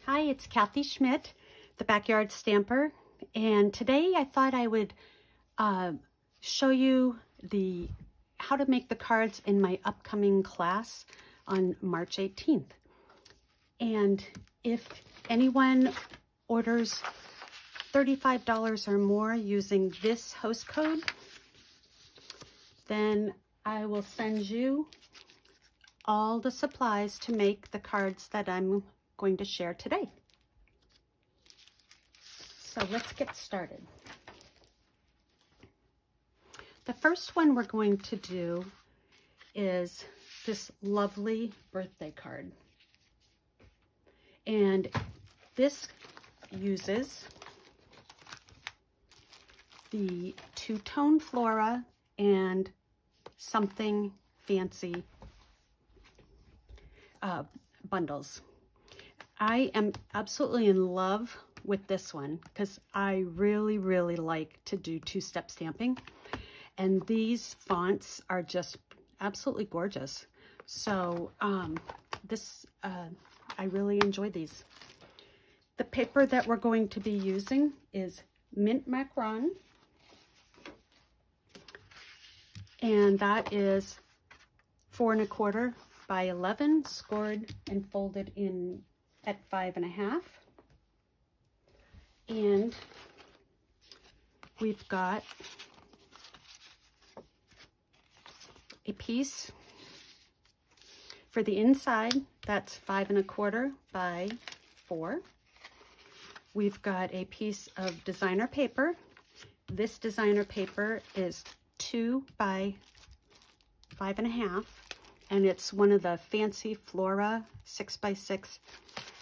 Hi, it's Kathy Schmitt, the Backyard Stamper, and today I thought I would show you how to make the cards in my upcoming class on March 18th. And if anyone orders $35 or more using this host code, then I will send you all the supplies to make the cards that I'm going to share today. So let's get started. The first one we're going to do is this lovely birthday card. And this uses the two-tone Flora and something fancy bundles. I am absolutely in love with this one because I really like to do two-step stamping, and these fonts are just absolutely gorgeous. So I really enjoy these. The paper that we're going to be using is mint macaron, and that is 4 1/4 by 11, scored and folded in at 5 1/2. And we've got a piece for the inside that's 5 1/4 by 4. We've got a piece of designer paper. This designer paper is 2 by 5 1/2, and it's one of the fancy Flora 6 by 6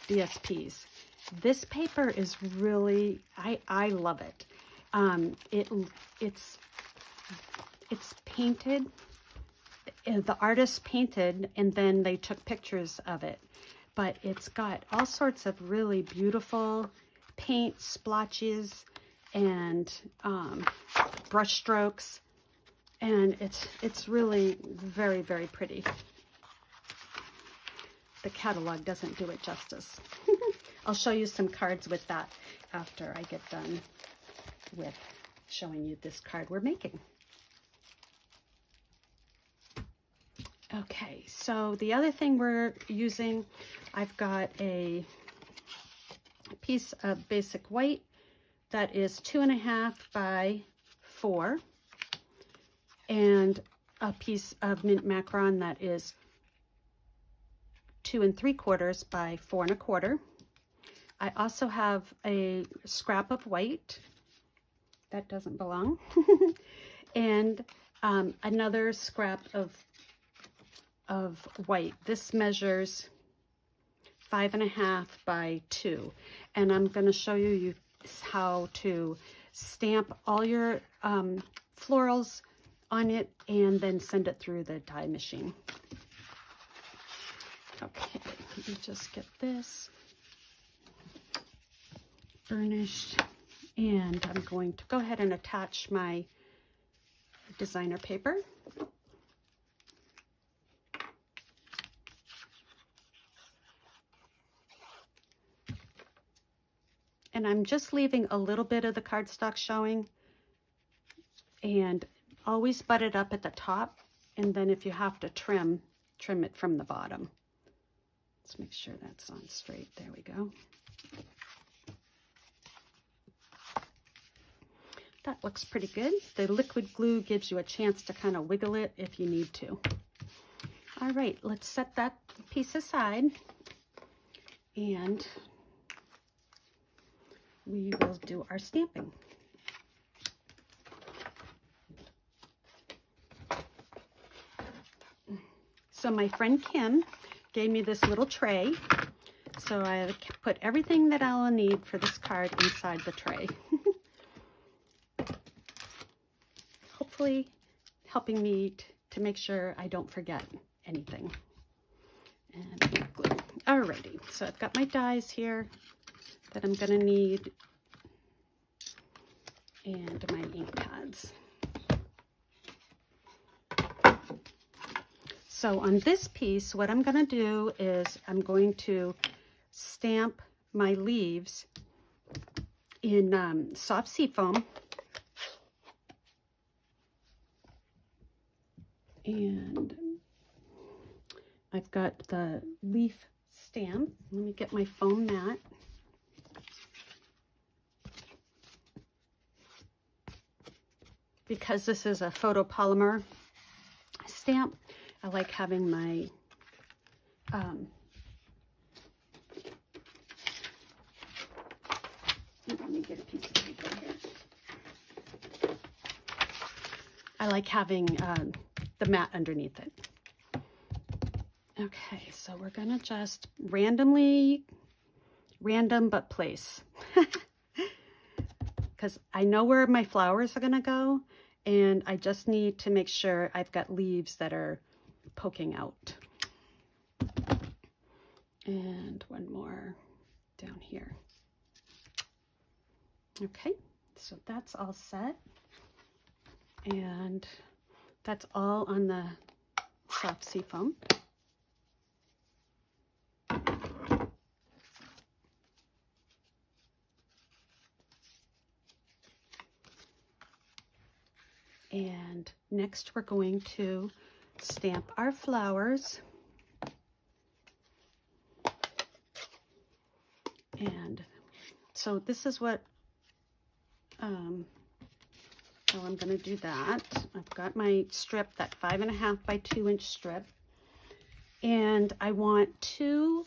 DSPs. This paper is really, I love it. It's painted. The artist painted and then they took pictures of it, but it's got all sorts of really beautiful paint splotches and brush strokes, and it's really very pretty. The catalog doesn't do it justice. I'll show you some cards with that after I get done with showing you this card we're making. Okay, so the other thing we're using, I've got a piece of basic white that is 2 1/2 by 4, and a piece of mint macaron that is 2 3/4 by 4 1/4. I also have a scrap of white that doesn't belong, and another scrap of white. This measures 5 1/2 by 2, and I'm going to show you how to stamp all your florals on it and then send it through the die machine. Okay, let me just get this burnished, and I'm going to go ahead and attach my designer paper. And I'm just leaving a little bit of the cardstock showing, and always butt it up at the top, and then if you have to trim it from the bottom. Let's make sure that's on straight. There we go. That looks pretty good. The liquid glue gives you a chance to kind of wiggle it if you need to. All right, let's set that piece aside, and we will do our stamping. So my friend Kim gave me this little tray, so I put everything that I'll need for this card inside the tray. Hopefully helping me to make sure I don't forget anything. And glue. Alrighty, so I've got my dies here that I'm gonna need, and my ink pads. So on this piece, what I'm going to do is I'm going to stamp my leaves in soft seafoam. And I've got the leaf stamp. Let me get my foam mat. Because this is a photopolymer stamp, I like having my let me get a piece of paper here. I like having the mat underneath it. Okay, so we're gonna just random but place. Because I know where my flowers are gonna go, and I just need to make sure I've got leaves that are poking out. And one more down here. Okay, so that's all set. And that's all on the soft seafoam. And next we're going to stamp our flowers. And so this is what, so I'm going to do that. I've got my strip, that 5.5 by 2 inch strip. And I want two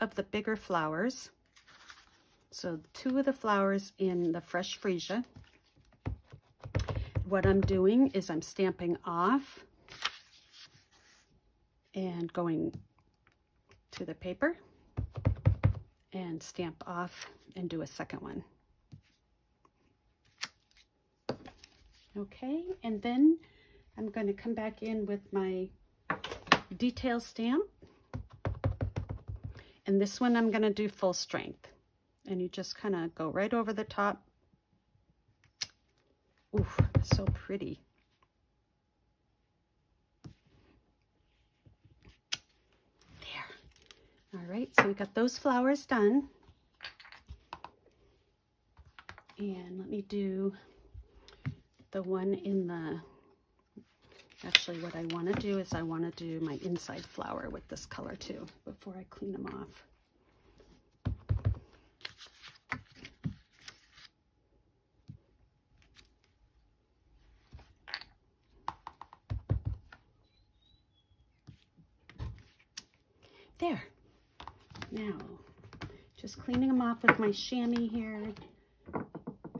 of the bigger flowers. So 2 of the flowers in the fresh freesia. What I'm doing is I'm stamping off and going to the paper and stamp off and do a second one. Okay, and then I'm going to come back in with my detail stamp. And this one I'm going to do full strength. And you just kind of go right over the top. Ooh, so pretty. There. All right, so we got those flowers done. And let me do the one in the, actually what I want to do is I want to do my inside flower with this color too before I clean them off. There. Now, just cleaning them off with my chamois here.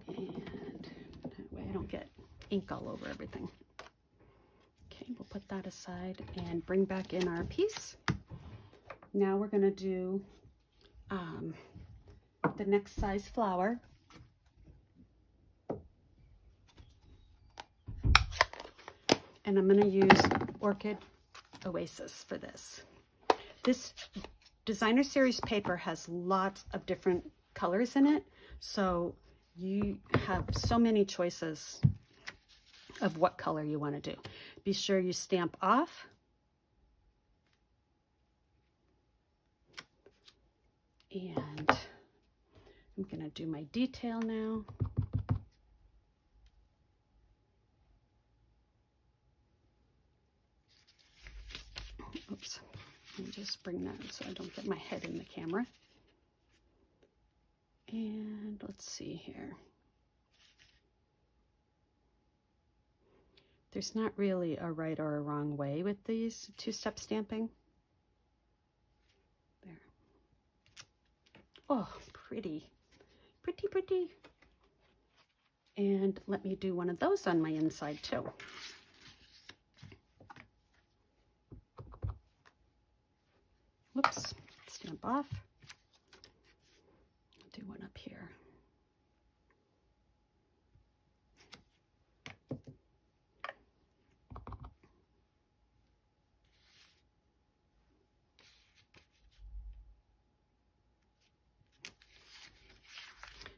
And that way I don't get ink all over everything. Okay, we'll put that aside and bring back in our piece. Now we're going to do the next size flower. And I'm going to use Orchid Oasis for this. This designer series paper has lots of different colors in it, so you have so many choices of what color you want to do. Be sure you stamp off. And I'm going to do my detail now. Oops. Let me just bring that so I don't get my head in the camera. And let's see here. There's not really a right or a wrong way with these two-step stamping. There. Oh, pretty. Pretty, pretty. And let me do one of those on my inside too. Whoops, stamp off. I'll do one up here.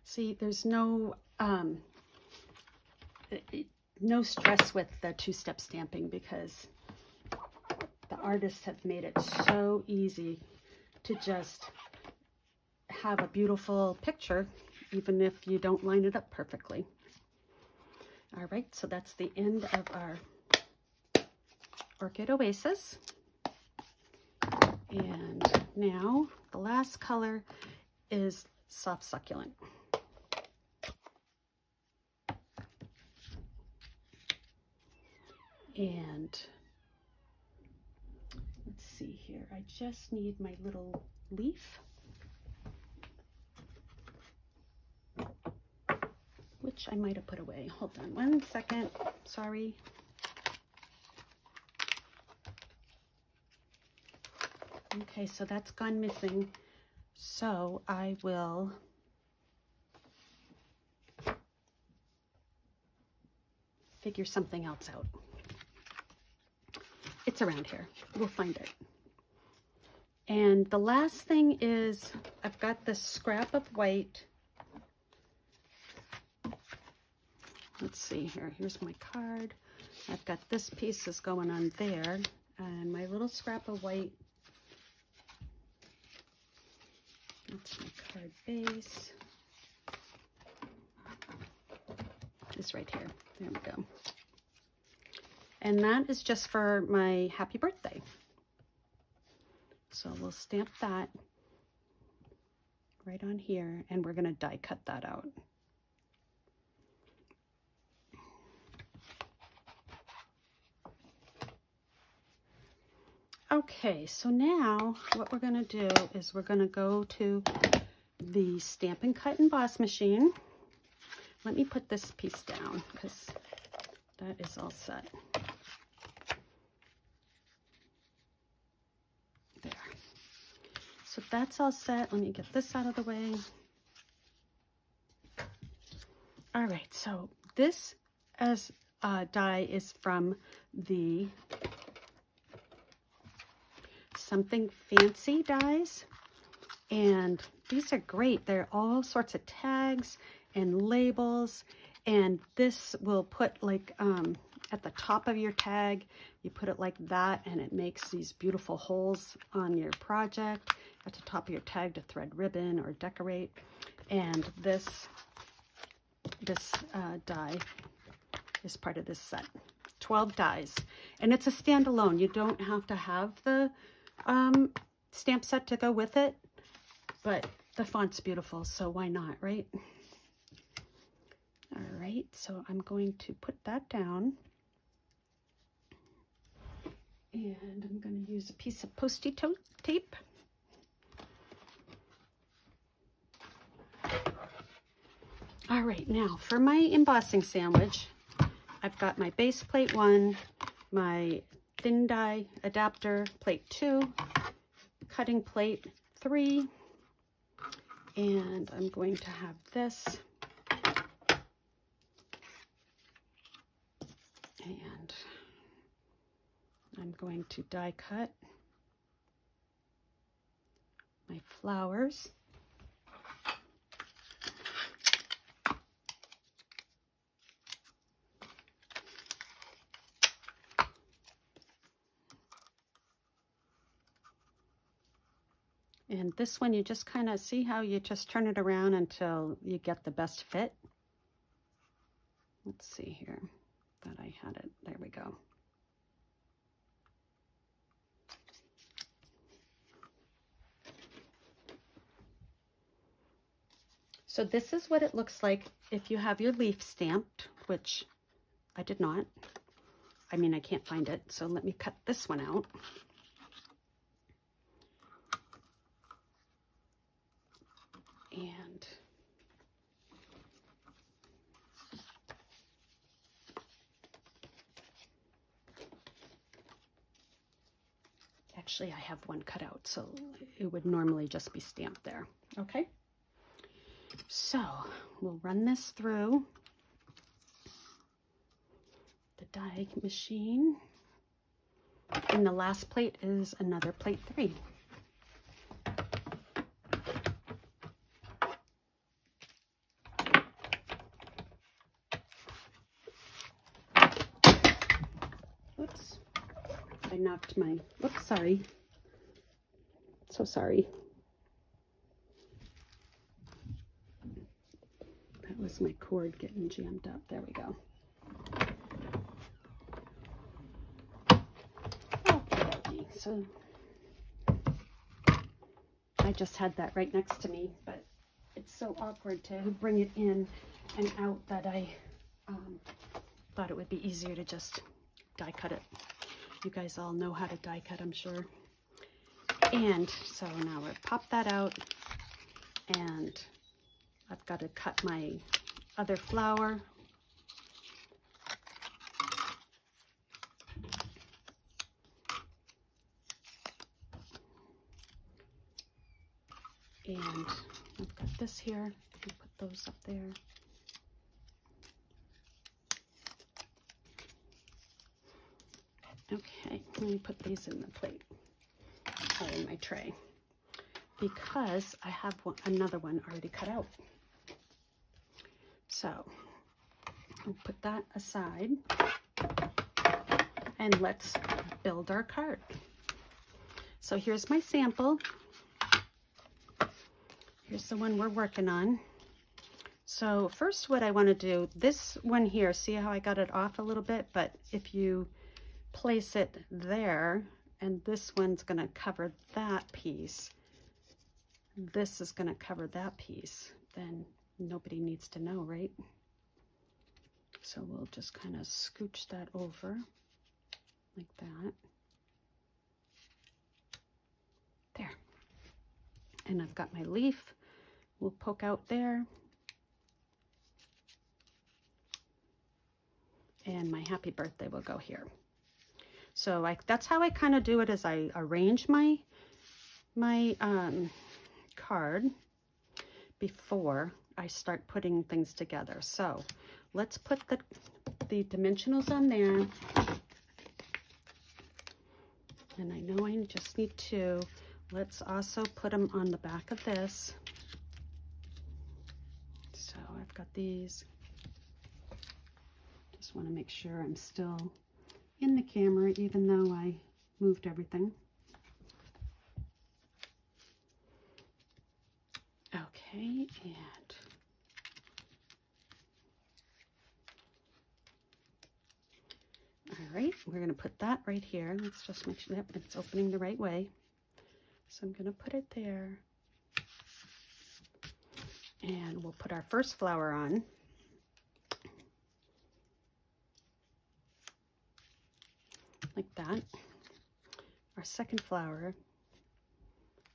See, there's no stress with the two-step stamping because the artists have made it so easy to just have a beautiful picture, even if you don't line it up perfectly. All right, so that's the end of our Orchid Oasis. And now the last color is Soft Succulent. And let's see here, I just need my little leaf, which I might have put away. Hold on one second, sorry. Okay, so that's gone missing. So I will figure something else out. It's around here. We'll find it. And the last thing is I've got this scrap of white. Let's see here. Here's my card. I've got this piece is going on there. And my little scrap of white. That's my card base. It's right here. There we go. And that is just for my happy birthday. So we'll stamp that right on here, and we're going to die cut that out. Okay, so now what we're going to do is we're going to go to the Stampin' Cut Emboss machine. Let me put this piece down because that is all set. There. So that's all set. Let me get this out of the way. All right, so this as die is from the Something Fancy dies, and these are great. They're all sorts of tags and labels, and this will put like at the top of your tag, you put it like that, and it makes these beautiful holes on your project at the top of your tag to thread ribbon or decorate. And this die is part of this set. 12 dies, and it's a standalone. You don't have to have the stamp set to go with it, but the font's beautiful, so why not, right? All right, so I'm going to put that down, and I'm going to use a piece of Post-it tape. All right, now for my embossing sandwich, I've got my base plate 1, my thin die adapter plate 2, cutting plate 3, and I'm going to have this, and I'm going to die cut my flowers. And this one, you just kind of see how you just turn it around until you get the best fit. Let's see here that I had it. There we go. So this is what it looks like if you have your leaf stamped, which I did not. I mean, I can't find it, so let me cut this one out. And actually I have one cut out, so it would normally just be stamped there. Okay, so we'll run this through the die machine, and the last plate is another plate 3. I knocked my, oops, sorry. So sorry. Was my cord getting jammed up? There we go. Okay, so I just had that right next to me, but it's so awkward to bring it in and out that I thought it would be easier to just die cut it. You guys all know how to die cut, I'm sure. And so now we'll pop that out, and I've got to cut my other flower. And I've got this here. I'll put those up there. Okay, let me put these in the plate, or in my tray, because I have another one already cut out. So I'll put that aside, and let's build our card. So here's my sample. Here's the one we're working on. So first, what I want to do, this one here, see how I got it off a little bit, but if you place it there, and this one's going to cover that piece, this is going to cover that piece, then nobody needs to know, right? So we'll just kind of scooch that over like that. There. And I've got my leaf. We'll poke out there. And my happy birthday will go here. So that's how I kind of do it, is I arrange my card before I start putting things together. So let's put the dimensionals on there. And I know I just need two. Let's also put them on the back of this. So I've got these. Just want to make sure I'm still in the camera, even though I moved everything. Okay, and all right, we're going to put that right here. Let's just make sure that it's opening the right way. So I'm going to put it there. And we'll put our first flower on. Like that. Our second flower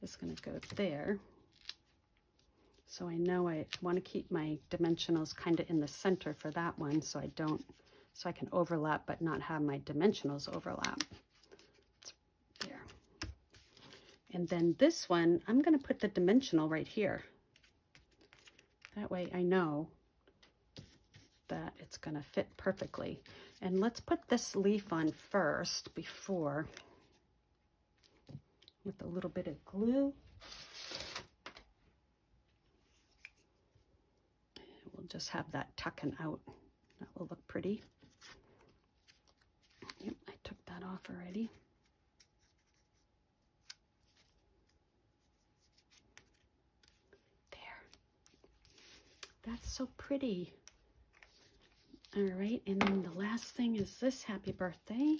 is going to go there. So I know I want to keep my dimensionals kind of in the center for that one, so I can overlap but not have my dimensionals overlap. There. And then this one, I'm going to put the dimensional right here. That way I know that it's going to fit perfectly. And let's put this leaf on first before, with a little bit of glue. We'll just have that tucking out. That will look pretty. Yep, I took that off already. There. That's so pretty. All right, and then the last thing is this happy birthday.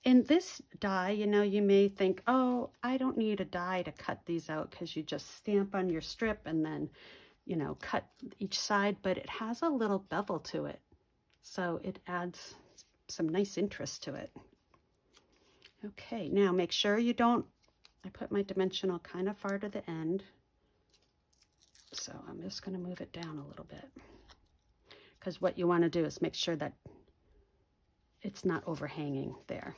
And this die, you know, you may think, oh, I don't need a die to cut these out, because you just stamp on your strip and then, you know, cut each side, but it has a little bevel to it. So it adds some nice interest to it. Okay, now make sure you don't, I put my dimensional kind of far to the end. So I'm just going to move it down a little bit, because what you want to do is make sure that it's not overhanging there.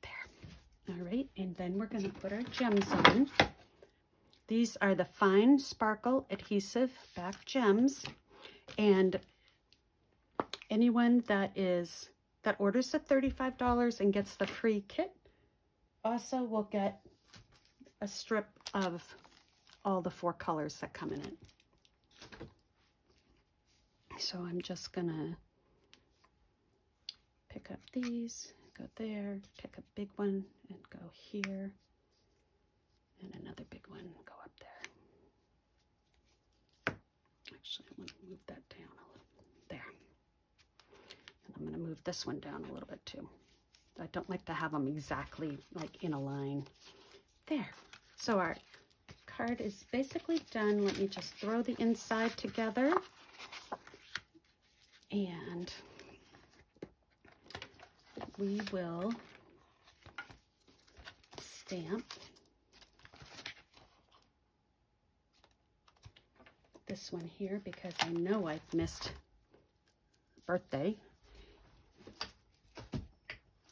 There. All right, and then we're going to put our gems on. These are the Fine Sparkle Adhesive Back Gems, and anyone that orders the $35 and gets the free kit also will get a strip of all the 4 colors that come in it. So I'm just gonna pick up these, go there, take a big one and go here, and another big one, go up there. Actually, I want to move that down a little, there. And I'm going to move this one down a little bit too. I don't like to have them exactly like in a line. There. So our card is basically done. Let me just throw the inside together. And we will stamp this one here because I know I've missed birthday.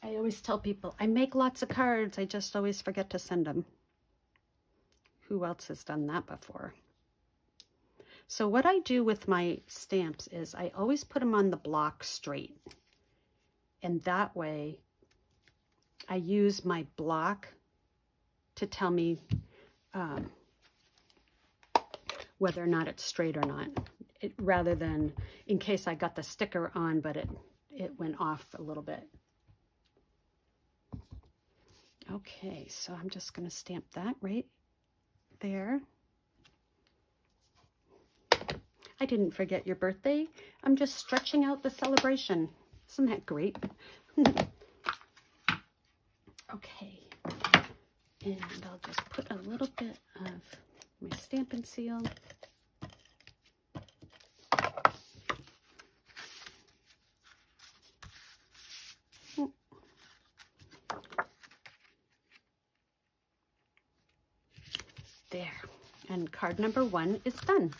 I always tell people, I make lots of cards, I just always forget to send them. Who else has done that before? So what I do with my stamps is I always put them on the block straight. And that way, I use my block to tell me whether or not it's straight or not. Rather than in case I got the sticker on, but it went off a little bit. Okay, so I'm just going to stamp that right there. I didn't forget your birthday. I'm just stretching out the celebration. Isn't that great? Okay, and I'll just put a little bit of my Stampin' Seal. There, and card number 1 is done.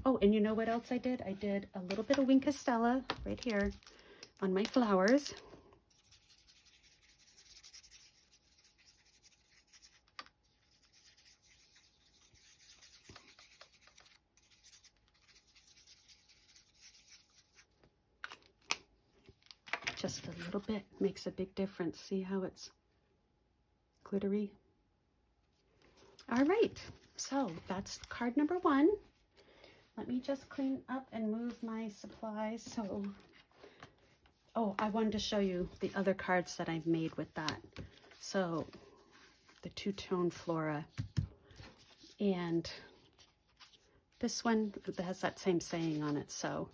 Oh, and you know what else I did? I did a little bit of Wink Stella right here on my flowers. Just a little bit makes a big difference. See how it's glittery? All right, so that's card number 1. Let me just clean up and move my supplies. So, oh, I wanted to show you the other cards that I've made with that. So, the two-tone Flora. And this one has that same saying on it. So,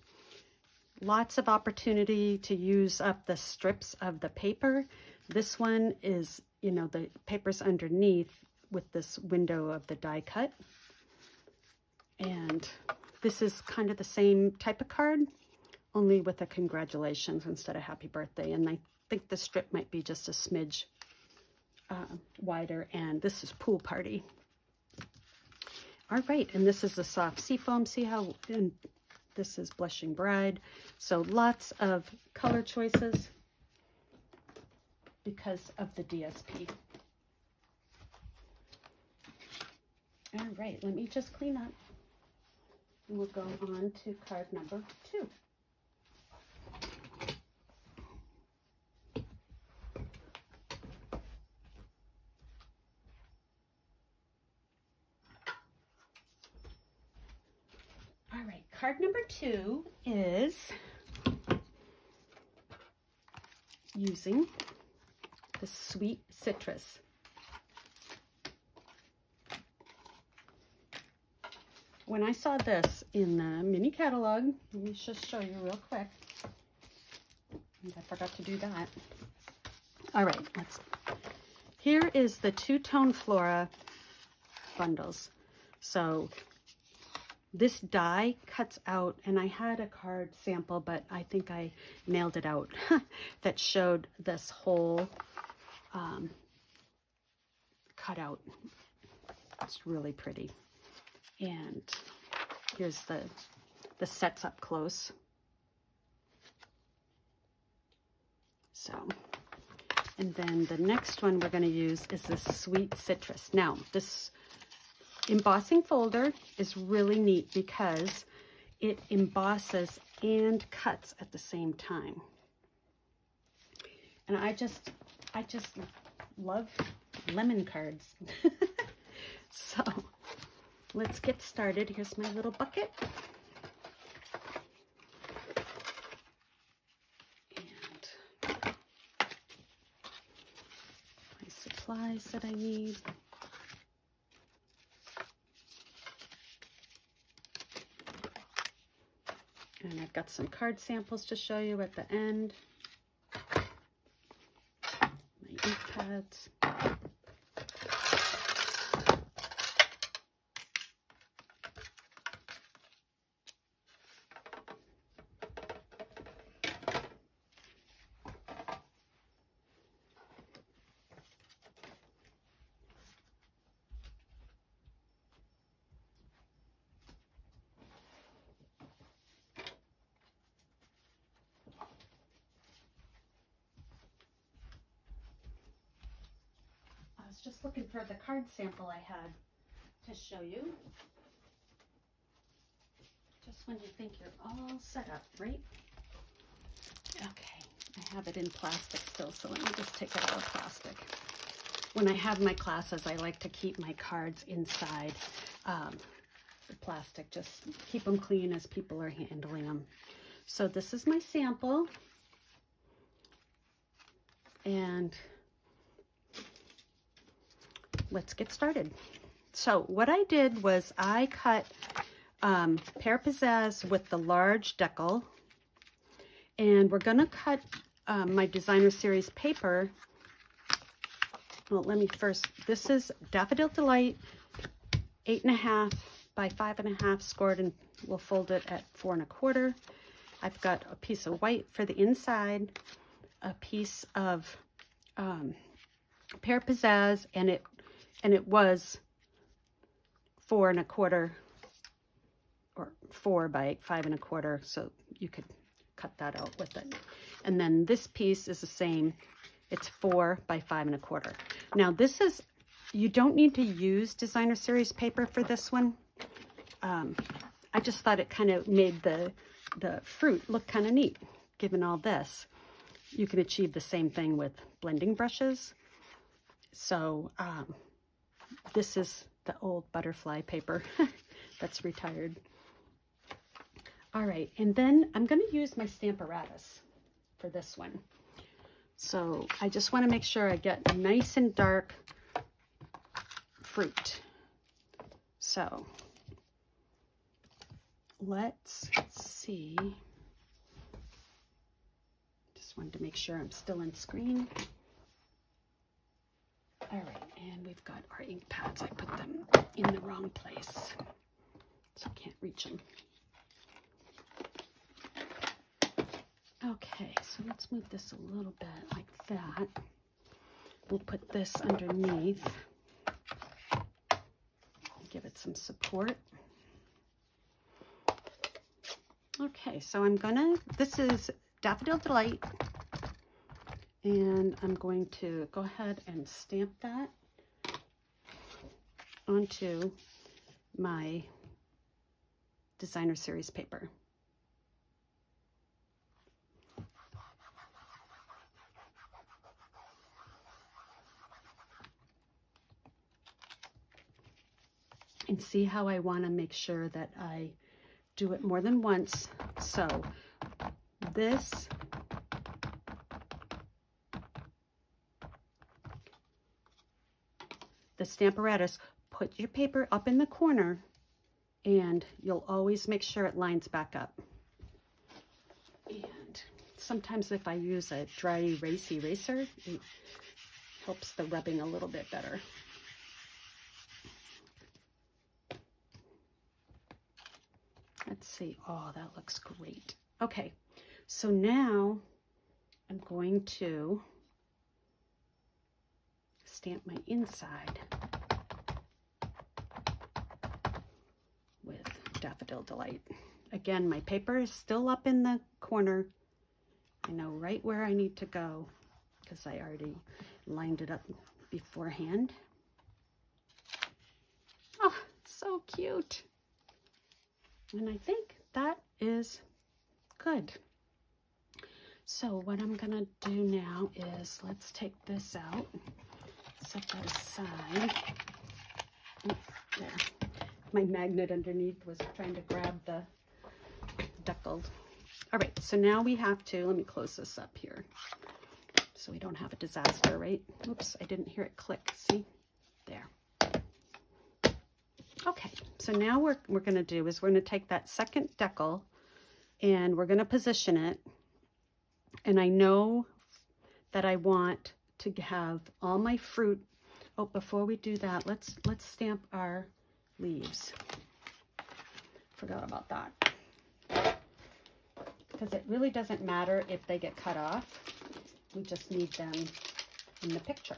lots of opportunity to use up the strips of the paper. This one is, you know, the paper's underneath with this window of the die cut. And this is kind of the same type of card, only with a congratulations instead of happy birthday. And I think the strip might be just a smidge wider. And this is pool party. All right, and this is the soft seafoam. See how, and this is blushing bride. So lots of color choices because of the DSP. All right, let me just clean up. And we'll go on to card number 2. All right, card number 2 is using the Sweet Citrus. When I saw this in the mini catalog, let me just show you real quick. I forgot to do that. All right, here is the two-tone Flora bundles. So this die cuts out, and I had a card sample, but I think I mailed it out, that showed this whole cutout. It's really pretty. And here's the sets up close. So, and then the next one we're going to use is this Sweet Citrus. Now, this embossing folder is really neat because it embosses and cuts at the same time. And I just love lemon cards. So, let's get started. Here's my little bucket. And supplies that I need. And I've got some card samples to show you at the end. My ink pads. I was just looking for the card sample I had to show you. Just when you think you're all set up, right? Okay, I have it in plastic still, so let me just take it out of plastic. When I have my classes, I like to keep my cards inside the plastic, just keep them clean as people are handling them. So this is my sample, and let's get started. So what I did was I cut pear pizzazz with the large decal, and we're gonna cut my designer series paper. Well, let me first, this is Daffodil Delight 8.5 by 5.5 scored, and we'll fold it at 4 1/4. I've got a piece of white for the inside, a piece of pear pizzazz, and it was 4 1/4 or 4 by 5 1/4, so you could cut that out with it. And then this piece is the same. It's 4 by 5 1/4. Now this is, you don't need to use designer series paper for this one. I just thought it kind of made the fruit look kind of neat. Given all this, you can achieve the same thing with blending brushes. So this is the old butterfly paper that's retired. All right, and then I'm going to use my Stamparatus for this one. So I just want to make sure I get nice and dark fruit. So let's see. Just wanted to make sure I'm still in screen. All right, and we've got our ink pads. I put them in the wrong place, so I can't reach them. Okay, so let's move this a little bit like that. We'll put this underneath, give it some support. Okay, so I'm gonna, this is Daffodil Delight, and I'm going to go ahead and stamp that onto my designer series paper. And see how I want to make sure that I do it more than once. So this, the Stamparatus, put your paper up in the corner, and you'll always make sure it lines back up. And sometimes if I use a dry erase eraser, it helps the rubbing a little bit better. Let's see. Oh, that looks great. Okay, so now I'm going to stamp my inside with Daffodil Delight. Again, my paper is still up in the corner. I know right where I need to go because I already lined it up beforehand. Oh, so cute. And I think that is good. So what I'm gonna do now is, let's take this out, set that aside. Oh, there. My magnet underneath was trying to grab the deckled. All right, so now we have to, let me close this up here. so we don't have a disaster, right? Oops, I didn't hear it click. See? There. Okay, so now what we're going to do is we're going to take that second decal and we're going to position it. And I know that I want to have all my fruit. Oh, before we do that, let's stamp our leaves. Forgot about that. Because it really doesn't matter if they get cut off. We just need them in the picture.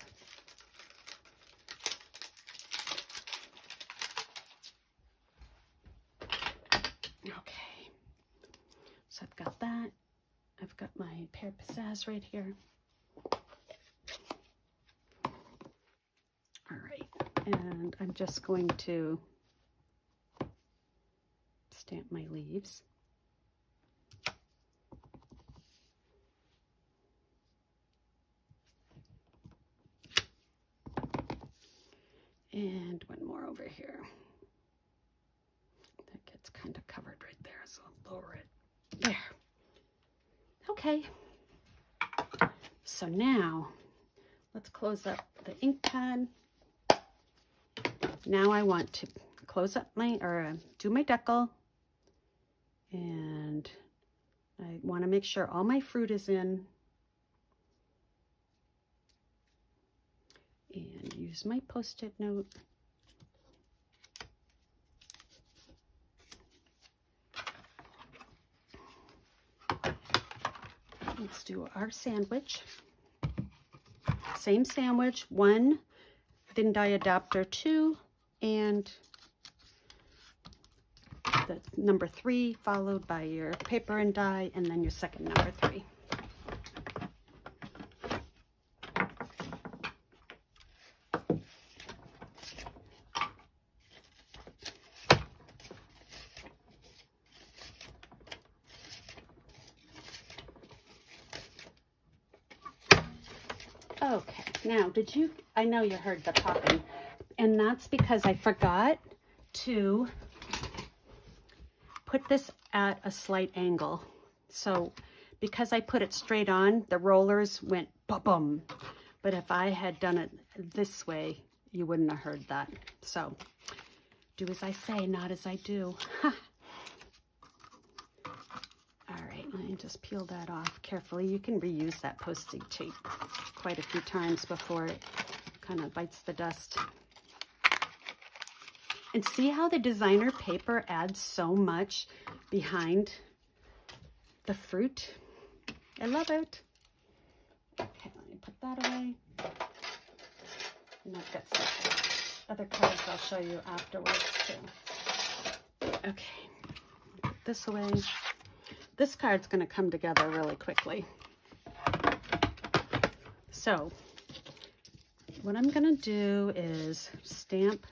Okay, so I've got that. I've got my pear pizzazz right here. All right, and I'm just going to stamp my leaves. And one more over here. That gets kind of covered right there, so I'll lower it. There. Okay. So now, let's close up the ink pad. Now I want to close up my, or do my decal. And I want to make sure all my fruit is in. And use my Post-it note. Let's do our sandwich. Same sandwich, 1 thin die adapter 2, and the number 3 followed by your paper and die, and then your second number 3. Okay, now I know you heard the popping, and that's because I forgot to put this at a slight angle. So because I put it straight on, the rollers went ba-bum. But if I had done it this way, you wouldn't have heard that. So do as I say, not as I do. All right, let me just peel that off carefully. You can reuse that Post-it tape quite a few times before it kind of bites the dust. And see how the designer paper adds so much behind the fruit? I love it. Okay, let me put that away. And I've got some other cards I'll show you afterwards too. Okay, put this away. This card's going to come together really quickly. So what I'm going to do is stamp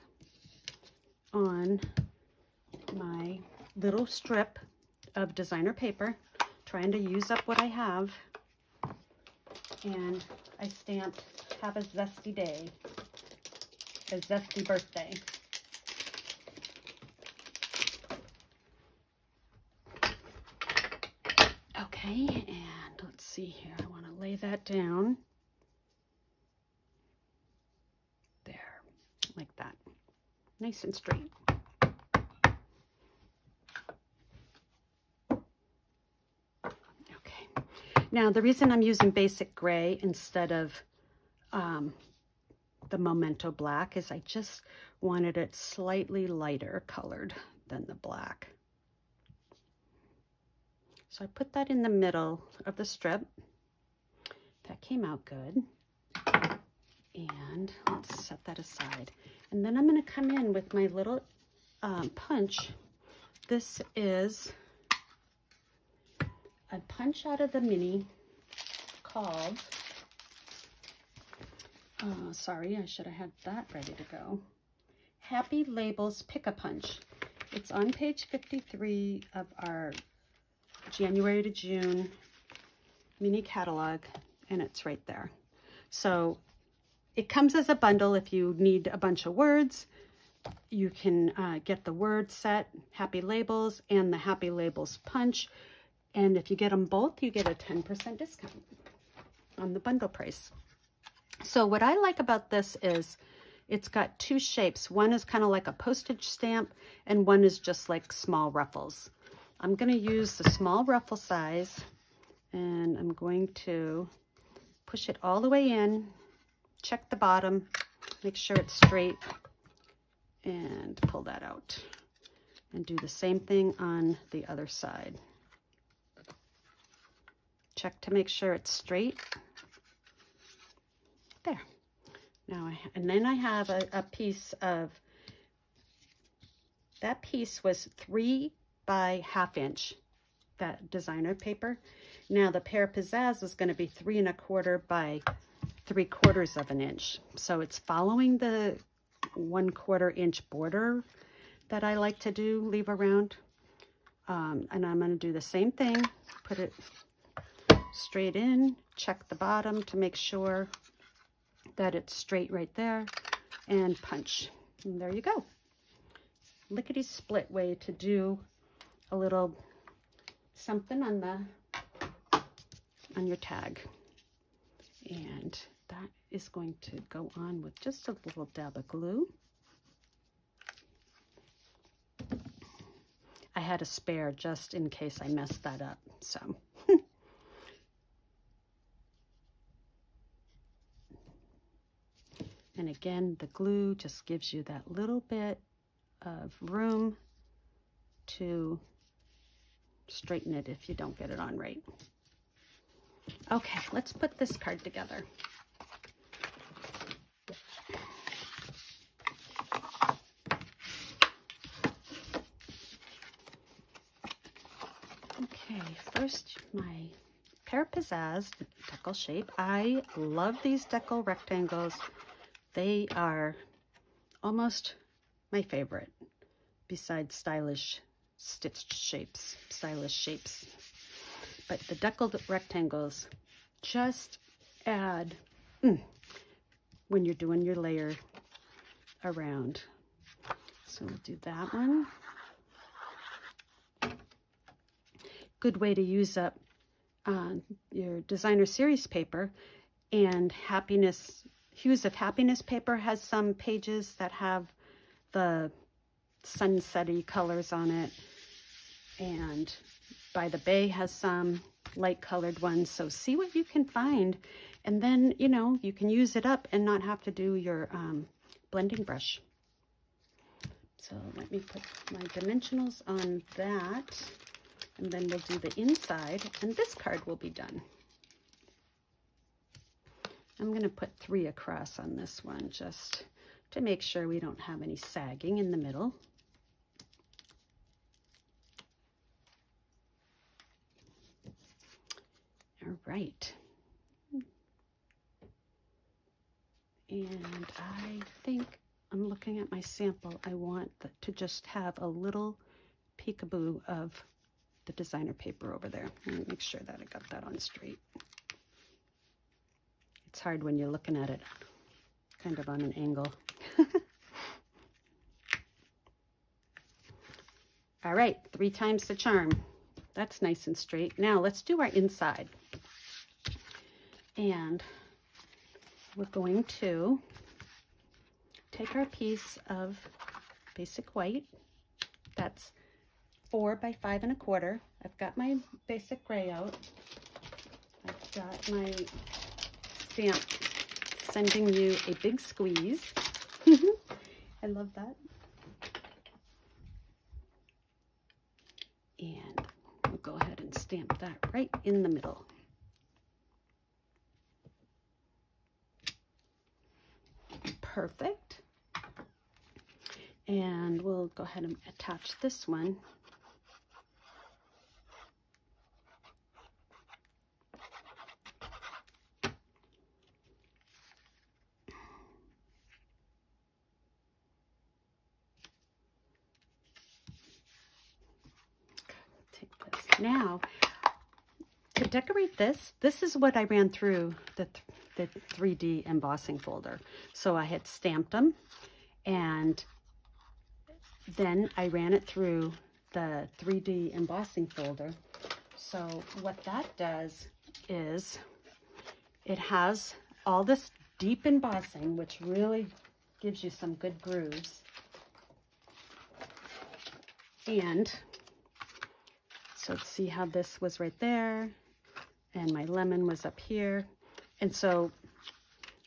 on my little strip of designer paper, trying to use up what I have. And I stamped "Have a Zesty Day," a zesty birthday. Okay, and let's see here. I want to lay that down. There, like that. Nice and straight. Okay. Now, the reason I'm using basic gray instead of the Memento black is I just wanted it slightly lighter colored than the black. So I put that in the middle of the strip. That came out good. And let's set that aside. And then I'm going to come in with my little punch. This is a punch out of the mini called, sorry, I should have had that ready to go. Happy Labels Pick-a-Punch. It's on page 53 of our January to June mini catalog, and it's right there. So it comes as a bundle. If you need a bunch of words, you can get the word set, Happy Labels, and the Happy Labels punch. And if you get them both, you get a 10% discount. on the bundle price. So what I like about this is it's got two shapes. One is kind of like a postage stamp, and one is just like small ruffles. I'm going to use the small ruffle size, and I'm going to push it all the way in, check the bottom, make sure it's straight, and pull that out. And do the same thing on the other side. Check to make sure it's straight. There. Now, and then I have a piece of, that piece was 3 by 1/2 inch, that designer paper. Now the pear pizzazz is going to be 3 1/4 by 3/4 of an inch. So it's following the 1/4 inch border that I like to do, leave around. And I'm going to do the same thing, put it straight in, check the bottom to make sure that it's straight right there, and punch. And there you go. Lickety split way to do a little something on your tag. And that is going to go on with just a little dab of glue. I had a spare just in case I messed that up, so. And again, the glue just gives you that little bit of room to straighten it if you don't get it on right. Okay, let's put this card together. Okay, first my pear pizzazz decal shape. I love these decal rectangles. They are almost my favorite, besides stylish stitched shapes, stylish shapes. But the deckled rectangles just add, when you're doing your layer around. So we'll do that one. Good way to use up your designer series paper. And Hues of Happiness paper has some pages that have the sunsetty colors on it, and By the Bay has some light colored ones. So see what you can find, and then you can use it up and not have to do your blending brush. So let me put my dimensionals on that, and then we'll do the inside, and this card will be done. I'm going to put 3 across on this one just to make sure we don't have any sagging in the middle. All right. And I think I'm looking at my sample. I want to just have a little peekaboo of the designer paper over there. Let me make sure that I got that on straight. It's hard when you're looking at it kind of on an angle. All right, 3 times the charm. That's nice and straight. Now let's do our inside. And we're going to take our piece of basic white. That's 4 by 5 1/4. I've got my basic gray out. I've got my stamp sending you a big squeeze. I love that. And we'll go ahead and stamp that right in the middle. Perfect. And we'll go ahead and attach this one. Take this. Now, to decorate this is what I ran through the 3D embossing folder. So I had stamped them, and then I ran it through the 3D embossing folder. So what that does is it has all this deep embossing, which really gives you some good grooves. And so see how this was right there, and my lemon was up here. And so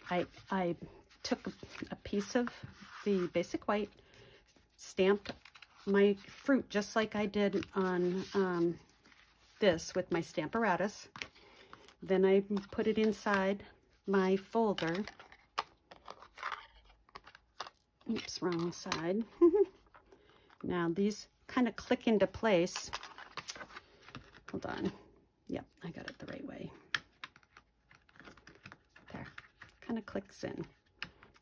I took a piece of the basic white, stamped my fruit just like I did on this with my Stamparatus. Then I put it inside my folder. Oops, wrong side. Now these kind of click into place. Hold on. Yep, I got it the right way. There, kind of clicks in.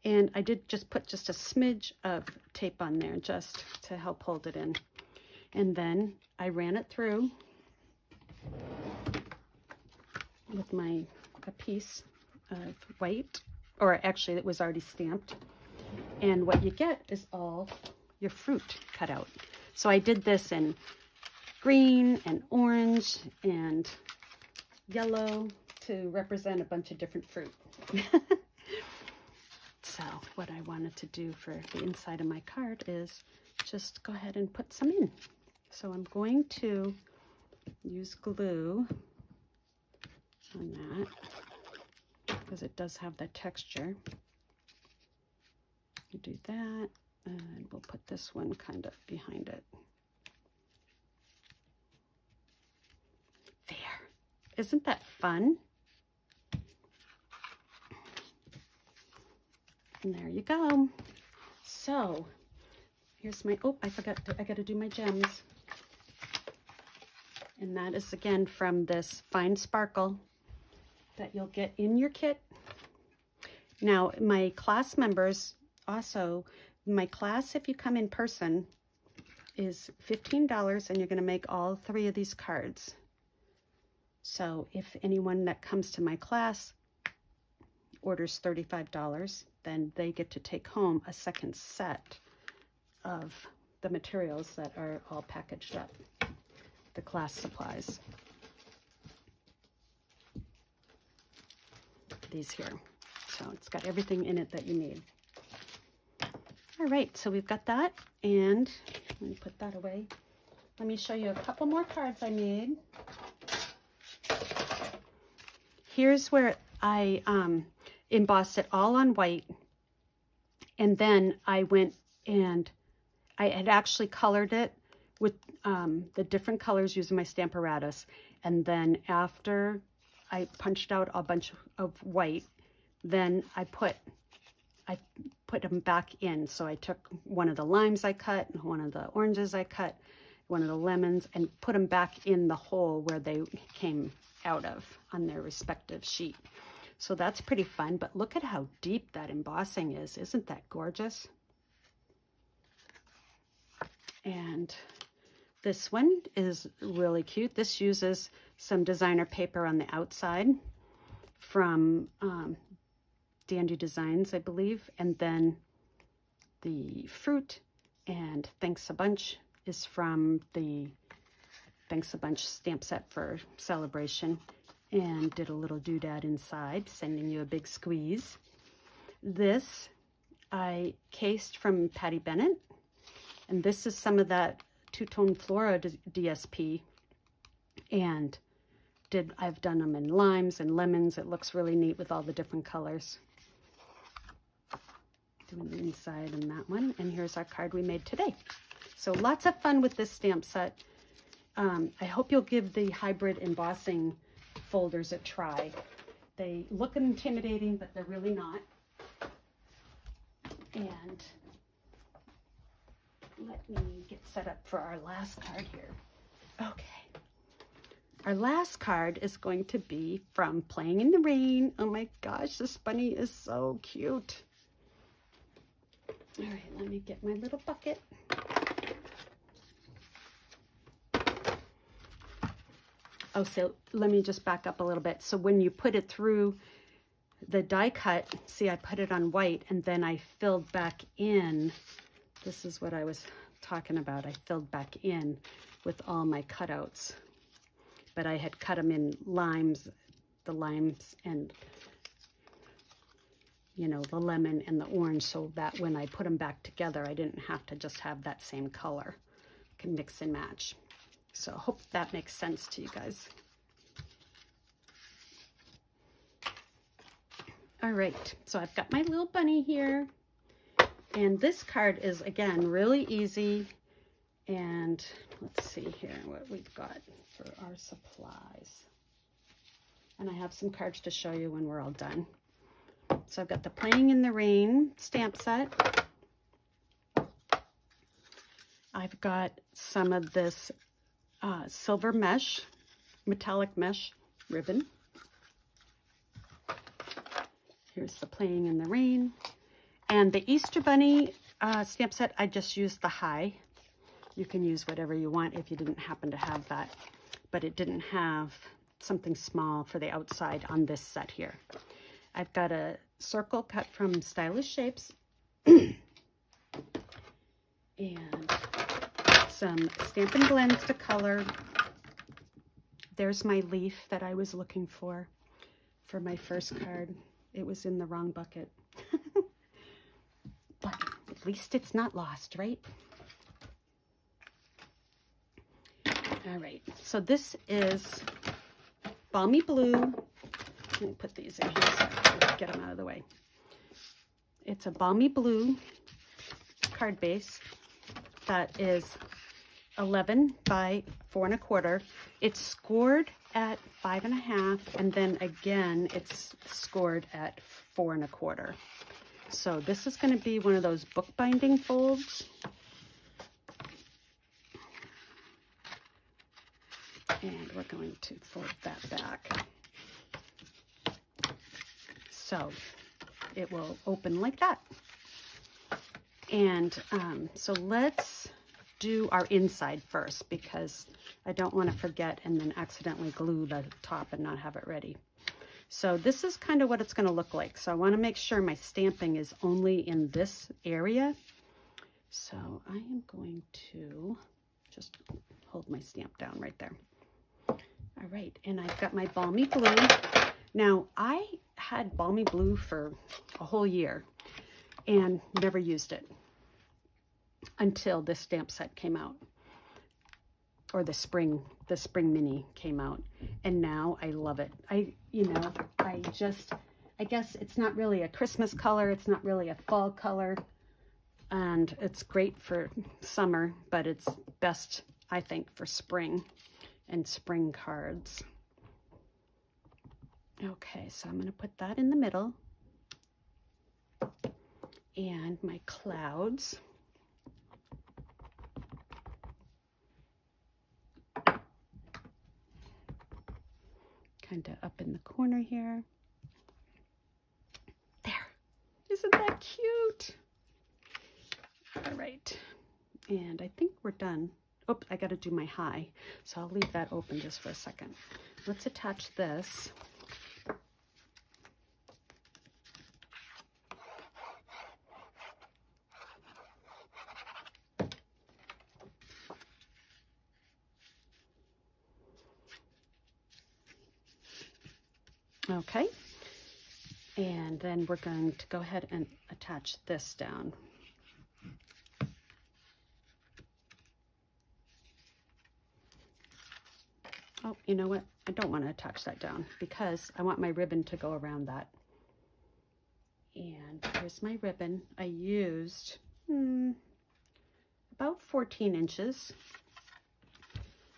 And I did just put just a smidge of tape on there just to help hold it in. And then I ran it through with a piece of white, or actually it was already stamped. And what you get is all your fruit cut out. So I did this in green and orange and yellow to represent a bunch of different fruit. So what I wanted to do for the inside of my card is just go ahead and put some in. So I'm going to use glue on that because it does have that texture. You do that, and we'll put this one kind of behind it. There. Isn't that fun? And there you go. So here's my, oh, I forgot, I got to do my gems. And that is again from this Fine Sparkle that you'll get in your kit. Now, my class members also, my class, if you come in person, is $15, and you're going to make all 3 of these cards. So if anyone that comes to my class orders $35, then they get to take home a second set of the materials that are all packaged up, the class supplies. These here. So it's got everything in it that you need. All right, so we've got that, and let me put that away. Let me show you a couple more cards I made. Here's where I embossed it all on white, and then I went and I had actually colored it with the different colors using my Stamparatus, and then after I punched out a bunch of white, then I put them back in. So I took one of the limes I cut, one of the oranges I cut, one of the lemons, and put them back in the hole where they came out of on their respective sheet. So that's pretty fun, but look at how deep that embossing is. Isn't that gorgeous? And this one is really cute. This uses some designer paper on the outside from Dandy Designs, I believe. And then the fruit and Thanks a Bunch is from the Thanks a Bunch stamp set for Celebration, and did a little doodad inside, sending you a big squeeze. This I cased from Patty Bennett, and this is some of that two-tone Flora DSP, and I've done them in limes and lemons. It looks really neat with all the different colors. Doing the inside in that one, and here's our card we made today. So lots of fun with this stamp set. I hope you'll give the hybrid embossing folders a try. They look intimidating, but they're really not. And let me get set up for our last card here. Okay. Our last card is going to be from Playing in the Rain. Oh my gosh, this bunny is so cute. All right, let me get my little bucket. Oh, so let me just back up a little bit. So when you put it through the die cut, see, I put it on white, and then I filled back in. This is what I was talking about. I filled back in with all my cutouts. But I had cut them in limes, the limes and, you know, the lemon and the orange, so that when I put them back together, I didn't have to just have that same color. I can mix and match. So I hope that makes sense to you guys. All right, so I've got my little bunny here. And this card is, again, really easy. And let's see here what we've got for our supplies. And I have some cards to show you when we're all done. So I've got the Playing in the Rain stamp set. I've got some of this silver mesh, metallic mesh ribbon. Here's the Playing in the Rain. And the Easter Bunny stamp set, I just used the high. You can use whatever you want if you didn't happen to have that. But it didn't have something small for the outside on this set here. I've got a circle cut from Stylish Shapes. And some Stampin' Blends to color. There's my leaf that I was looking for my first card. It was in the wrong bucket. But at least it's not lost, right? All right, so this is Balmy Blue. Let me put these in here so I can get them out of the way. It's a Balmy Blue card base that is 11 by 4 1/4. It's scored at 5 1/2, and then again it's scored at 4 1/4. So this is going to be one of those bookbinding folds. And we're going to fold that back. So it will open like that. And so let's do our inside first, because I don't want to forget and then accidentally glue the top and not have it ready. So this is kind of what it's going to look like. So I want to make sure my stamping is only in this area. So I am going to just hold my stamp down right there. All right, and I've got my Balmy Blue. Now, I had Balmy Blue for a whole year and never used it until this stamp set came out, or the spring mini came out, and now I love it. I guess it's not really a Christmas color, it's not really a fall color, and it's great for summer, but it's best, I think, for spring and spring cards. Okay, so I'm going to put that in the middle. And my clouds. Kind of up in the corner here. There. Isn't that cute? All right. And I think we're done. Oh, I got to do my high. So I'll leave that open just for a second. Let's attach this. Okay, and then we're going to go ahead and attach this down. Oh, you know what? I don't want to attach that down because I want my ribbon to go around that. And here's my ribbon. I used about 14 inches.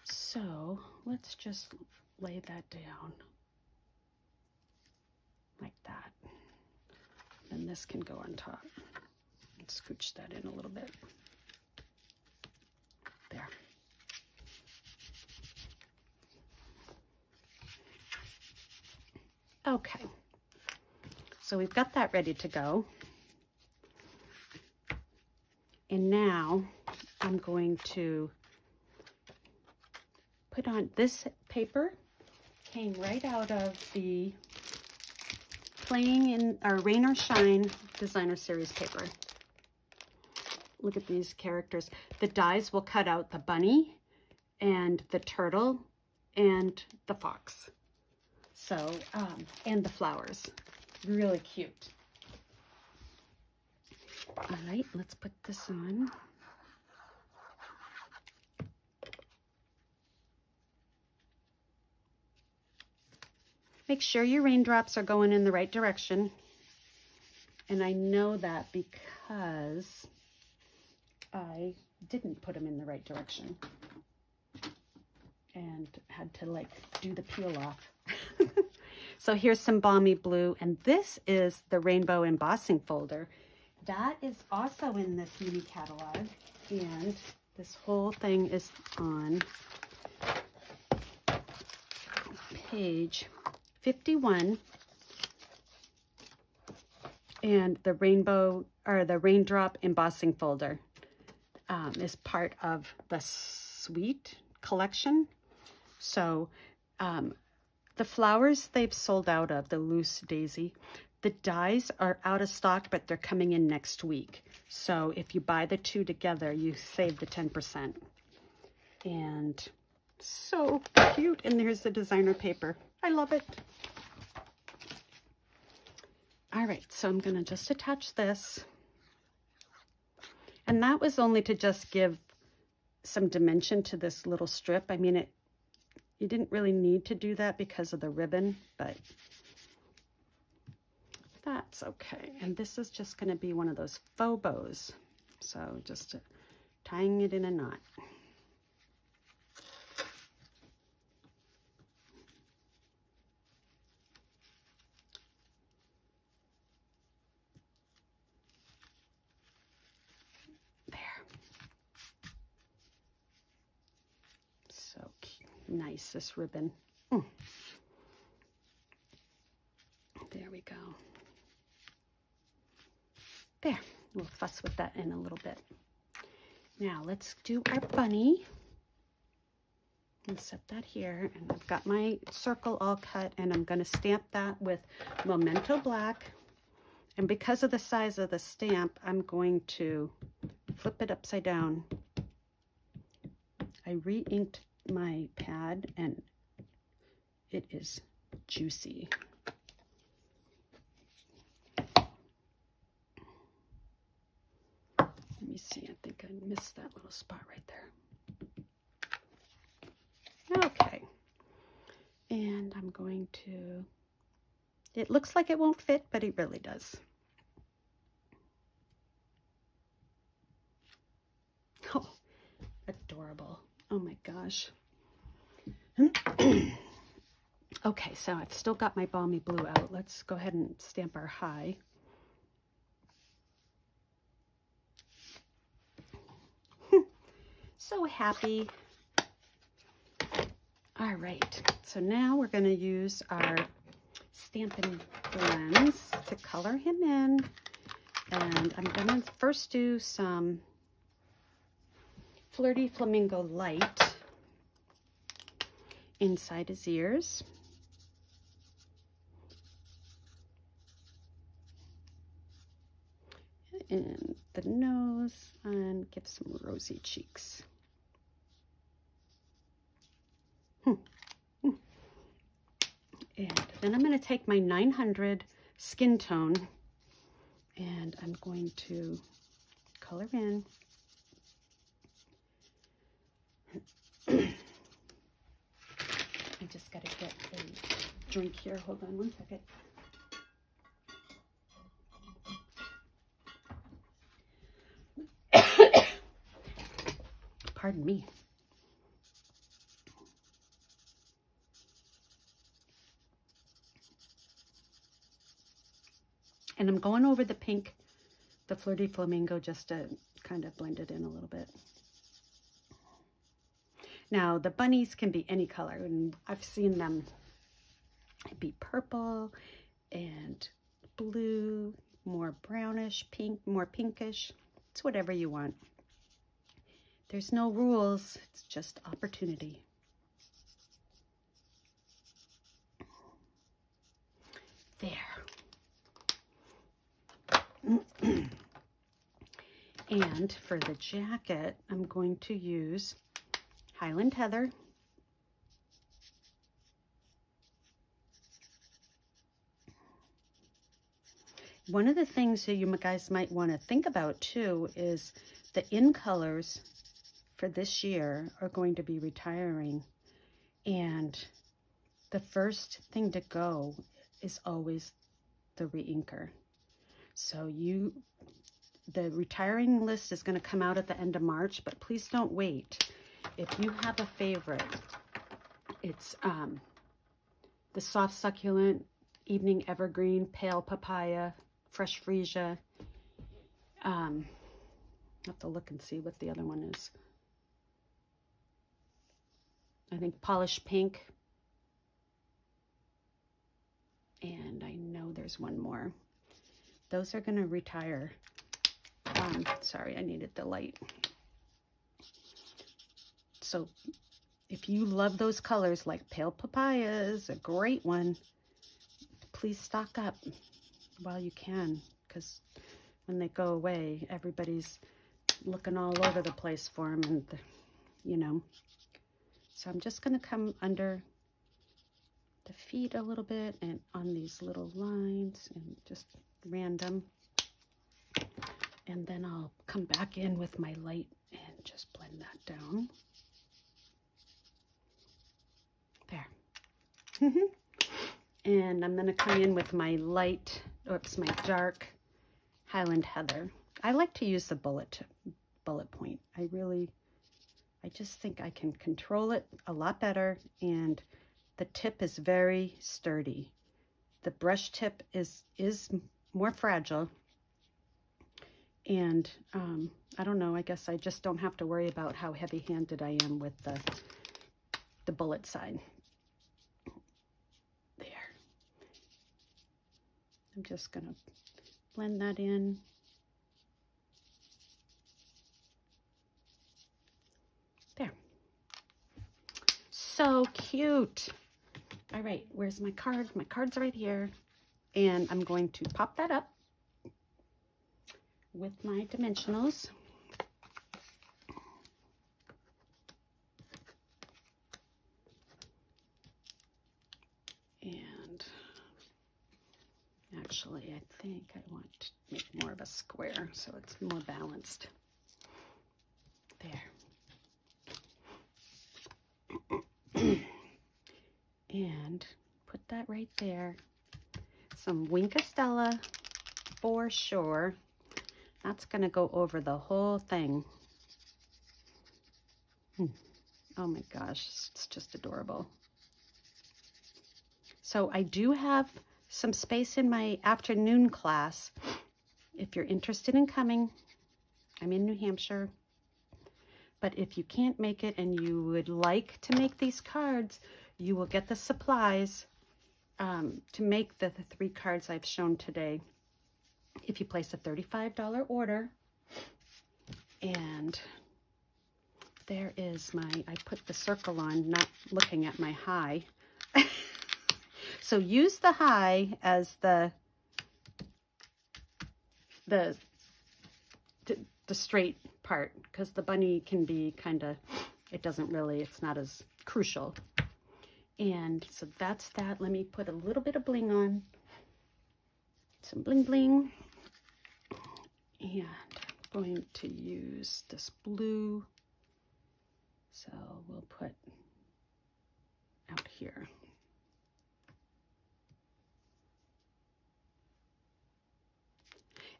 So let's just lay that down. Like that. And this can go on top. Let's scooch that in a little bit. There. Okay. So we've got that ready to go. And now I'm going to put on this paper. Came right out of the Playing in our Rain or Shine designer series paper. Look at these characters. The dies will cut out the bunny and the turtle and the fox. So, and the flowers, really cute. All right, let's put this on. Make sure your raindrops are going in the right direction. And I know that because I didn't put them in the right direction and had to like do the peel off. So here's some balmy blue, and this is the rainbow embossing folder. That is also in this mini catalog, and this whole thing is on page 51. And the rainbow, or the raindrop embossing folder is part of the Sweet collection. So the flowers they've sold out of, the loose daisy, the dies are out of stock, but they're coming in next week. So if you buy the two together, you save the 10%. And so cute. And there's the designer paper. I love it. All right, so I'm going to just attach this. And that was only to just give some dimension to this little strip. I mean, you didn't really need to do that because of the ribbon, but that's okay. And this is just going to be one of those faux bows. So just tying it in a knot. Nice, this ribbon. There we go. There, we'll fuss with that in a little bit. Now let's do our bunny. And set that here, and I've got my circle all cut, and I'm going to stamp that with Memento Black. And because of the size of the stamp, I'm going to flip it upside down. I re-inked my pad, and it is juicy. Let me see, I think I missed that little spot right there. Okay, and I'm going to, it looks like it won't fit, but it really does. Oh, adorable. Oh my gosh. Okay, so I've still got my balmy blue out. Let's go ahead and stamp our high. So happy. All right, so now we're going to use our Stampin' Blends to color him in. And I'm going to first do some Flirty Flamingo Light inside his ears. And the nose, and give some rosy cheeks. And then I'm going to take my 900 skin tone, and I'm going to color in. I just got to get a drink here. Hold on one second. Pardon me. And I'm going over the pink, the Flirty Flamingo, just to kind of blend it in a little bit. Now, the bunnies can be any color, and I've seen them be purple and blue, more brownish, pink, more pinkish. It's whatever you want. There's no rules, it's just opportunity. There. And for the jacket, I'm going to use Highland Heather. One of the things that you guys might want to think about too is the in colors for this year are going to be retiring, and the first thing to go is always the re-inker. So the retiring list is going to come out at the end of March, but please don't wait. If you have a favorite, it's the soft succulent, evening evergreen, pale papaya, fresh freesia. I'll have to look and see what the other one is. I think polished pink. And I know there's one more. Those are going to retire. Sorry, I needed the light. So if you love those colors, like pale papaya is a great one, please stock up while you can, because when they go away, everybody's looking all over the place for them, and you know. So I'm just going to come under the feet a little bit and on these little lines and just random. And then I'll come back in with my light and just blend that down. There. And I'm going to come in with my light, my dark Highland Heather. I like to use the bullet point. I just think I can control it a lot better, and the tip is very sturdy. The brush tip is more fragile, and I don't know, I guess I just don't have to worry about how heavy-handed I am with the bullet side. There. I'm just gonna blend that in. There. So cute. All right, where's my card? My card's right here. And I'm going to pop that up with my dimensionals. And actually, I think I want to make more of a square so it's more balanced. There. And put that right there. Some Winkastella for sure. That's going to go over the whole thing. Oh my gosh, it's just adorable. So I do have some space in my afternoon class. If you're interested in coming, I'm in New Hampshire. But if you can't make it and you would like to make these cards, you will get the supplies to make the 3 cards I've shown today if you place a $35 order. And there is I put the circle on, not looking at my high. So use the high as the straight part, because the bunny can be kind of, it's not as crucial. And so that's that. Let me put a little bit of bling on. Some bling bling. And I'm going to use this blue. So we'll put out here.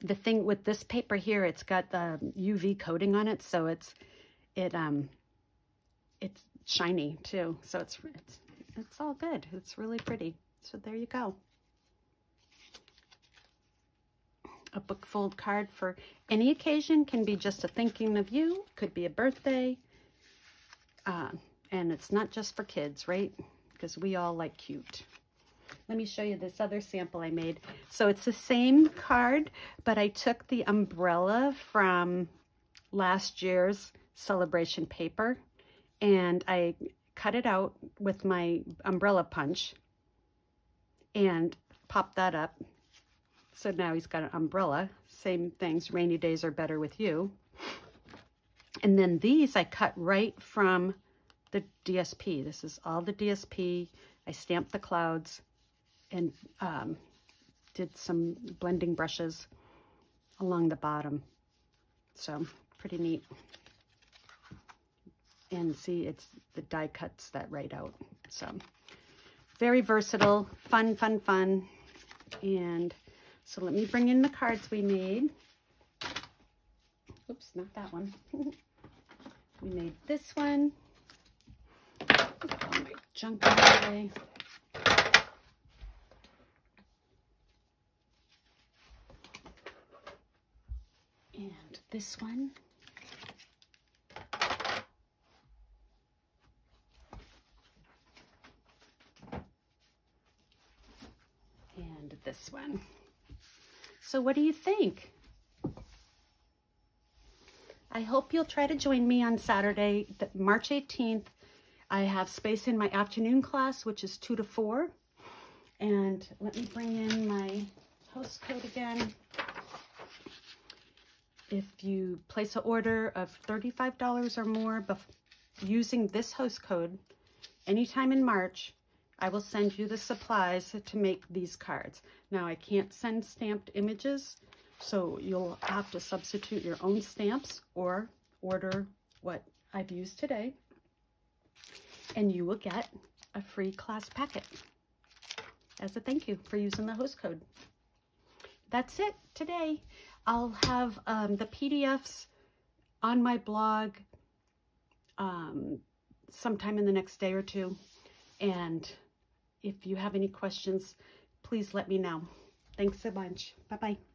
The thing with this paper here, it's got the UV coating on it, so it's shiny too. So it's all good. It's really pretty. So there you go. A book fold card for any occasion. Can be just a thinking of you. Could be a birthday. And it's not just for kids, right? Because we all like cute. Let me show you this other sample I made. So it's the same card, but I took the umbrella from last year's celebration paper and I cut it out with my umbrella punch and popped that up. So now he's got an umbrella. Same things, rainy days are better with you. And then these I cut right from the DSP. This is all the DSP. I stamped the clouds and did some blending brushes along the bottom. So pretty neat. And see, it's the die cuts that right out. So very versatile, fun, fun, fun. And so let me bring in the cards we made. Oops, not that one. We made this one. Put all my junk out of the way. And this one. And this one. So what do you think? I hope you'll try to join me on Saturday, March 18th. I have space in my afternoon class, which is 2 to 4. And let me bring in my host code again. If you place an order of $35 or more using this host code anytime in March, I will send you the supplies to make these cards. Now, I can't send stamped images, so you'll have to substitute your own stamps or order what I've used today, and you will get a free class packet as a thank you for using the host code. That's it today. I'll have the PDFs on my blog sometime in the next day or two. And if you have any questions, please let me know. Thanks so much. Bye-bye.